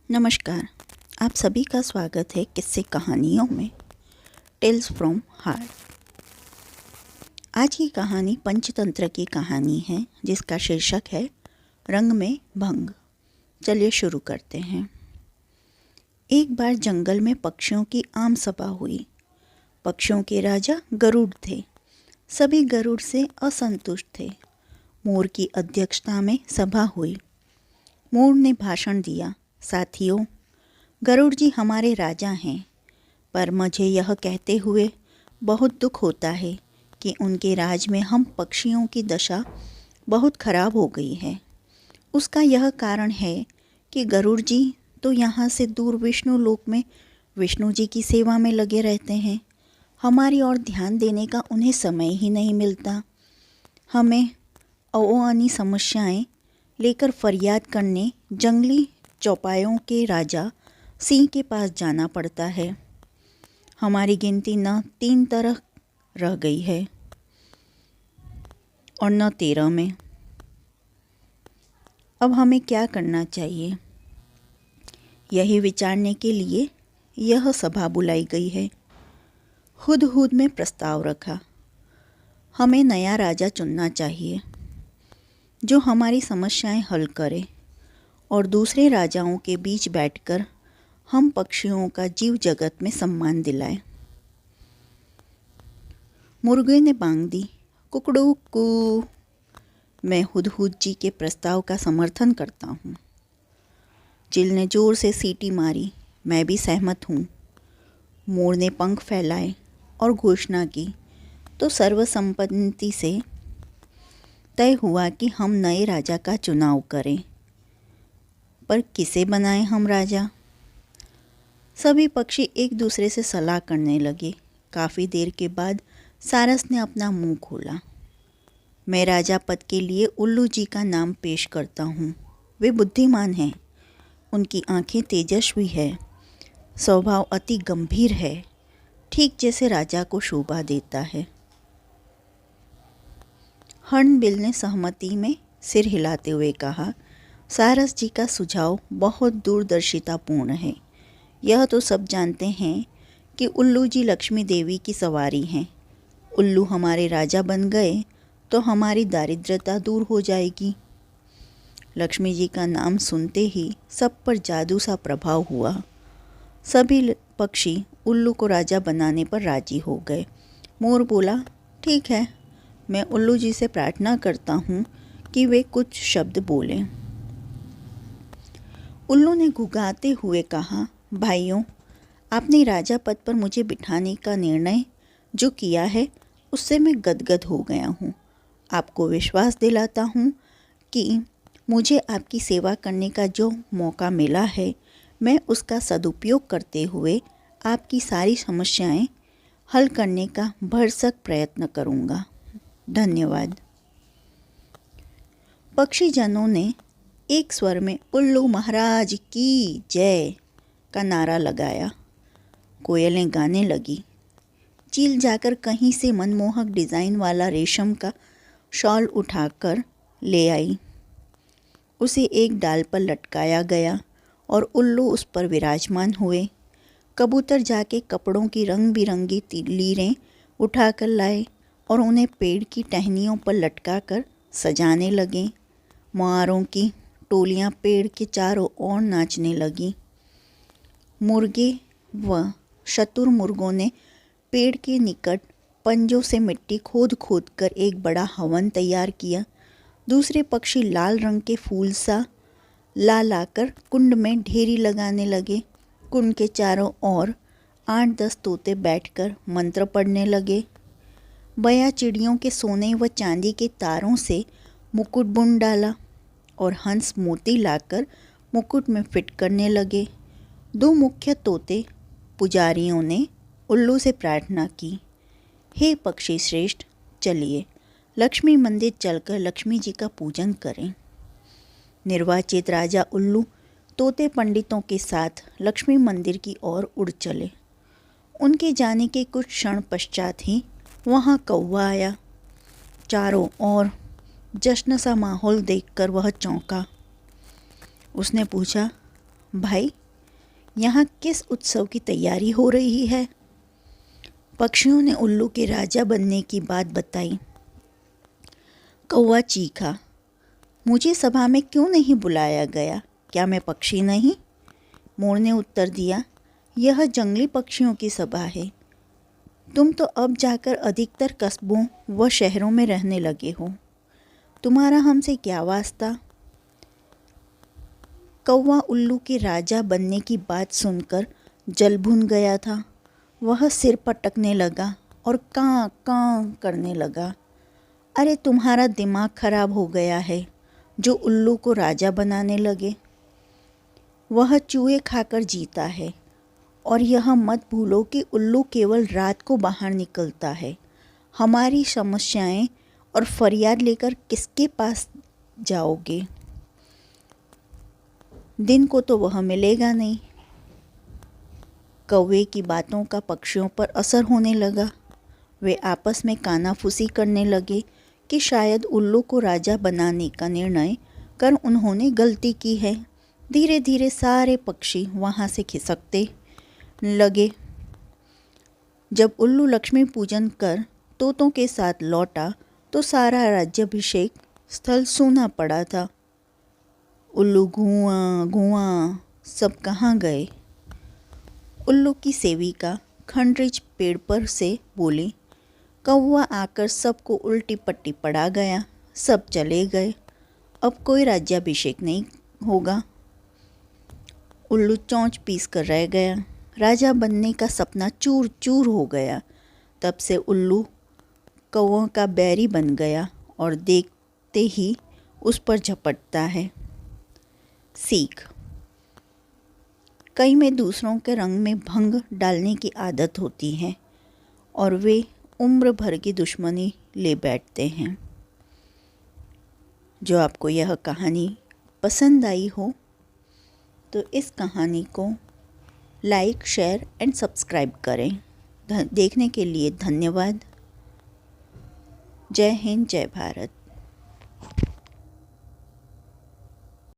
नमस्कार। आप सभी का स्वागत है किस्से कहानियों में टेल्स फ्रॉम हार्ट। आज की कहानी पंचतंत्र की कहानी है जिसका शीर्षक है रंग में भंग। चलिए शुरू करते हैं। एक बार जंगल में पक्षियों की आम सभा हुई। पक्षियों के राजा गरुड़ थे। सभी गरुड़ से असंतुष्ट थे। मोर की अध्यक्षता में सभा हुई। मोर ने भाषण दिया, साथियों, गरुड़ जी हमारे राजा हैं, पर मुझे यह कहते हुए बहुत दुख होता है कि उनके राज में हम पक्षियों की दशा बहुत खराब हो गई है। उसका यह कारण है कि गरुड़ जी तो यहाँ से दूर विष्णु लोक में विष्णु जी की सेवा में लगे रहते हैं। हमारी ओर ध्यान देने का उन्हें समय ही नहीं मिलता। हमें अवानी समस्याएं लेकर फरियाद करने जंगली चौपायों के राजा सिंह के पास जाना पड़ता है। हमारी गिनती न 3 तरह रह गई है और न 13 में। अब हमें क्या करना चाहिए, यही विचारने के लिए यह सभा बुलाई गई है। हुदहुद में प्रस्ताव रखा, हमें नया राजा चुनना चाहिए जो हमारी समस्याएं हल करे और दूसरे राजाओं के बीच बैठकर हम पक्षियों का जीव जगत में सम्मान दिलाए। मुर्गे ने बांग दी, कुकड़ू कू। मैं हुदहुद जी के प्रस्ताव का समर्थन करता हूँ। चिल ने जोर से सीटी मारी, मैं भी सहमत हूँ। मोर ने पंख फैलाए और घोषणा की तो सर्वसम्मति से तय हुआ कि हम नए राजा का चुनाव करें। पर किसे बनाएं हम राजा? सभी पक्षी एक दूसरे से सलाह करने लगे। काफ़ी देर के बाद सारस ने अपना मुंह खोला। मैं राजा पद के लिए उल्लू जी का नाम पेश करता हूँ। वे बुद्धिमान हैं, उनकी आंखें तेजस्वी है, स्वभाव अति गंभीर है, ठीक जैसे राजा को शोभा देता है। हर्नबिल ने सहमति में सिर हिलाते हुए कहा, सारस जी का सुझाव बहुत दूरदर्शितापूर्ण है। यह तो सब जानते हैं कि उल्लू जी लक्ष्मी देवी की सवारी हैं। उल्लू हमारे राजा बन गए तो हमारी दारिद्रता दूर हो जाएगी। लक्ष्मी जी का नाम सुनते ही सब पर जादू सा प्रभाव हुआ। सभी पक्षी उल्लू को राजा बनाने पर राजी हो गए। मोर बोला, ठीक है, मैं उल्लू जी से प्रार्थना करता हूँ कि वे कुछ शब्द बोलें। उल्लू ने घुघाते हुए कहा, भाइयों, आपने राजा पद पर मुझे बिठाने का निर्णय जो किया है उससे मैं गदगद हो गया हूँ। आपको विश्वास दिलाता हूँ कि मुझे आपकी सेवा करने का जो मौका मिला है मैं उसका सदुपयोग करते हुए आपकी सारी समस्याएं हल करने का भरसक प्रयत्न करूँगा। धन्यवाद। पक्षीजनों ने एक स्वर में उल्लू महाराज की जय का नारा लगाया। कोयलें गाने लगी। चील जाकर कहीं से मनमोहक डिज़ाइन वाला रेशम का शॉल उठाकर ले आई। उसे एक डाल पर लटकाया गया और उल्लू उस पर विराजमान हुए। कबूतर जाके कपड़ों की रंग बिरंगी लीरें उठाकर लाए और उन्हें पेड़ की टहनियों पर लटकाकर सजाने लगे। मोआरों की टोलियां पेड़ के चारों ओर नाचने लगीं। मुर्गे व शतुरमुर्गों ने पेड़ के निकट पंजों से मिट्टी खोद खोद कर एक बड़ा हवन तैयार किया। दूसरे पक्षी लाल रंग के फूल सा ला लाकर कुंड में ढेरी लगाने लगे। कुंड के चारों ओर 8-10 तोते बैठकर मंत्र पढ़ने लगे। बया चिड़ियों के सोने व चांदी के तारों से मुकुट बुन डाला और हंस मोती लाकर मुकुट में फिट करने लगे। 2 मुख्य तोते पुजारियों ने उल्लू से प्रार्थना की, हे पक्षी श्रेष्ठ, चलिए लक्ष्मी मंदिर चलकर लक्ष्मी जी का पूजन करें। निर्वाचित राजा उल्लू तोते पंडितों के साथ लक्ष्मी मंदिर की ओर उड़ चले। उनके जाने के कुछ क्षण पश्चात ही वहाँ कौवा आया। चारों ओर जश्न सा माहौल देखकर वह चौंका। उसने पूछा, भाई, यहाँ किस उत्सव की तैयारी हो रही है? पक्षियों ने उल्लू के राजा बनने की बात बताई। कौवा चीखा, मुझे सभा में क्यों नहीं बुलाया गया? क्या मैं पक्षी नहीं? मोर ने उत्तर दिया, यह जंगली पक्षियों की सभा है। तुम तो अब जाकर अधिकतर कस्बों व शहरों में रहने लगे हो। तुम्हारा हमसे क्या वास्ता? कौवा उल्लू के राजा बनने की बात सुनकर जल भुन गया था। वह सिर पटकने लगा और कां कां करने लगा। अरे तुम्हारा दिमाग खराब हो गया है जो उल्लू को राजा बनाने लगे। वह चूहे खाकर जीता है और यह मत भूलो कि उल्लू केवल रात को बाहर निकलता है। हमारी समस्याएं और फरियाद लेकर किसके पास जाओगे? दिन को तो वह मिलेगा नहीं। कौवे की बातों का पक्षियों पर असर होने लगा। वे आपस में कानाफूसी करने लगे कि शायद उल्लू को राजा बनाने का निर्णय कर उन्होंने गलती की है। धीरे धीरे सारे पक्षी वहाँ से खिसकते लगे। जब उल्लू लक्ष्मी पूजन कर तोतों के साथ लौटा तो सारा राज्याभिषेक स्थल सूना पड़ा था। उल्लू घुआं घुआं सब कहाँ गए? उल्लू की सेविका खंडरिच पेड़ पर से बोली, कौवा आकर सबको उल्टी पट्टी पड़ा गया। सब चले गए। अब कोई राज्याभिषेक नहीं होगा। उल्लू चोंच पीस कर रह गया। राजा बनने का सपना चूर चूर हो गया। तब से उल्लू कौवों का बैरी बन गया और देखते ही उस पर झपटता है। सीख, कई में दूसरों के रंग में भंग डालने की आदत होती है और वे उम्र भर की दुश्मनी ले बैठते हैं। जो आपको यह कहानी पसंद आई हो तो इस कहानी को लाइक, शेयर एंड सब्सक्राइब करें। देखने के लिए धन्यवाद। जय हिंद, जय भारत।